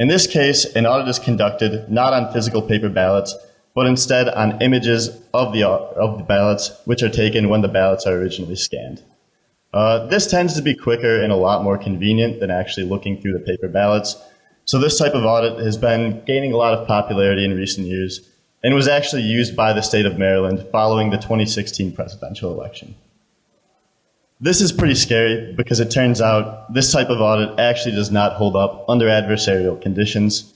In this case, an audit is conducted not on physical paper ballots, but instead on images of the ballots, which are taken when the ballots are originally scanned. This tends to be quicker and a lot more convenient than actually looking through the paper ballots. So this type of audit has been gaining a lot of popularity in recent years and was actually used by the state of Maryland following the 2016 presidential election. This is pretty scary because it turns out this type of audit actually does not hold up under adversarial conditions.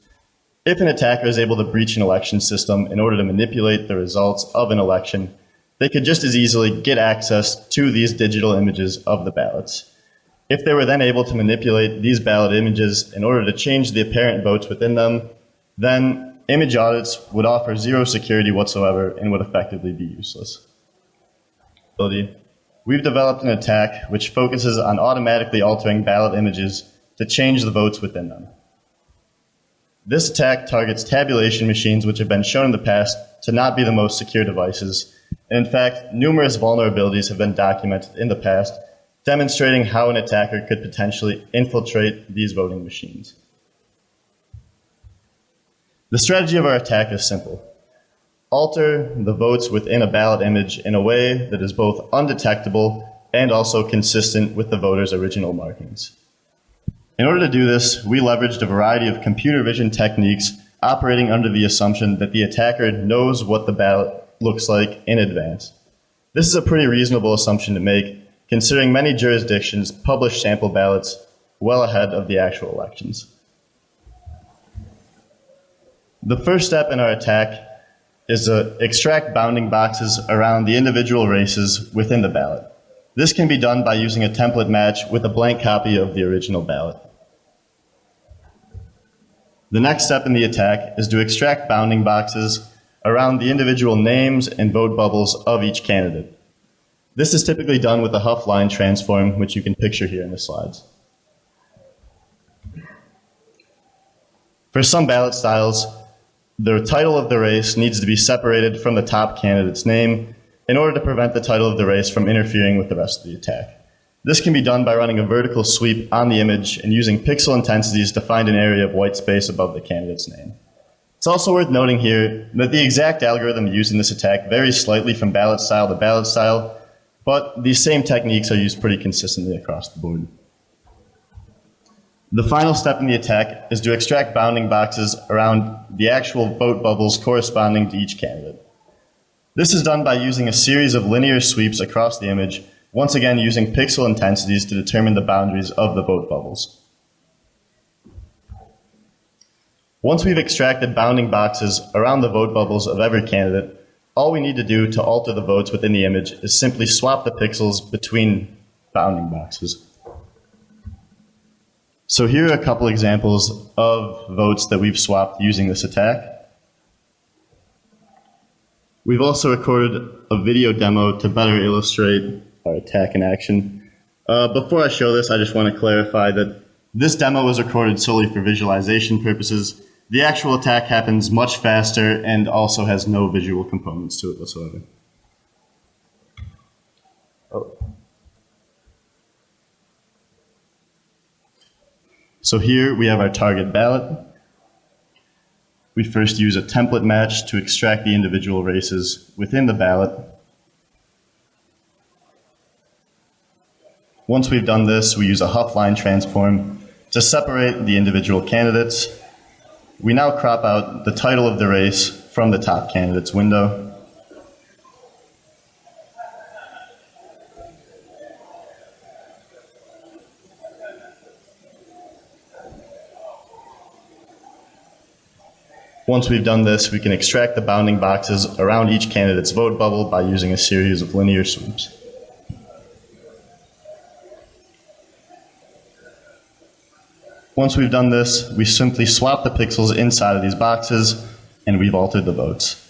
If an attacker is able to breach an election system in order to manipulate the results of an election, they could just as easily get access to these digital images of the ballots. If they were then able to manipulate these ballot images in order to change the apparent votes within them, then image audits would offer zero security whatsoever and would effectively be useless. We've developed an attack which focuses on automatically altering ballot images to change the votes within them. This attack targets tabulation machines which have been shown in the past to not be the most secure devices. And in fact, numerous vulnerabilities have been documented in the past, demonstrating how an attacker could potentially infiltrate these voting machines. The strategy of our attack is simple. Alter the votes within a ballot image in a way that is both undetectable and also consistent with the voter's original markings. In order to do this, we leveraged a variety of computer vision techniques operating under the assumption that the attacker knows what the ballot looks like in advance. This is a pretty reasonable assumption to make, considering many jurisdictions publish sample ballots well ahead of the actual elections. The first step in our attack is to extract bounding boxes around the individual races within the ballot. This can be done by using a template match with a blank copy of the original ballot. The next step in the attack is to extract bounding boxes around the individual names and vote bubbles of each candidate. This is typically done with a Huff line transform, which you can picture here in the slides. For some ballot styles, the title of the race needs to be separated from the top candidate's name in order to prevent the title of the race from interfering with the rest of the attack. This can be done by running a vertical sweep on the image and using pixel intensities to find an area of white space above the candidate's name. It's also worth noting here that the exact algorithm used in this attack varies slightly from ballot style to ballot style, but these same techniques are used pretty consistently across the board. The final step in the attack is to extract bounding boxes around the actual vote bubbles corresponding to each candidate. This is done by using a series of linear sweeps across the image, once again using pixel intensities to determine the boundaries of the vote bubbles. Once we've extracted bounding boxes around the vote bubbles of every candidate, all we need to do to alter the votes within the image is simply swap the pixels between bounding boxes. So here are a couple examples of votes that we've swapped using this attack. We've also recorded a video demo to better illustrate our attack in action. Before I show this, I just want to clarify that this demo was recorded solely for visualization purposes. The actual attack happens much faster and also has no visual components to it whatsoever. So here we have our target ballot. We first use a template match to extract the individual races within the ballot. Once we've done this, we use a Huff line transform to separate the individual candidates. We now crop out the title of the race from the top candidate's window. Once we've done this, we can extract the bounding boxes around each candidate's vote bubble by using a series of linear sweeps. Once we've done this, we simply swap the pixels inside of these boxes, and we've altered the votes.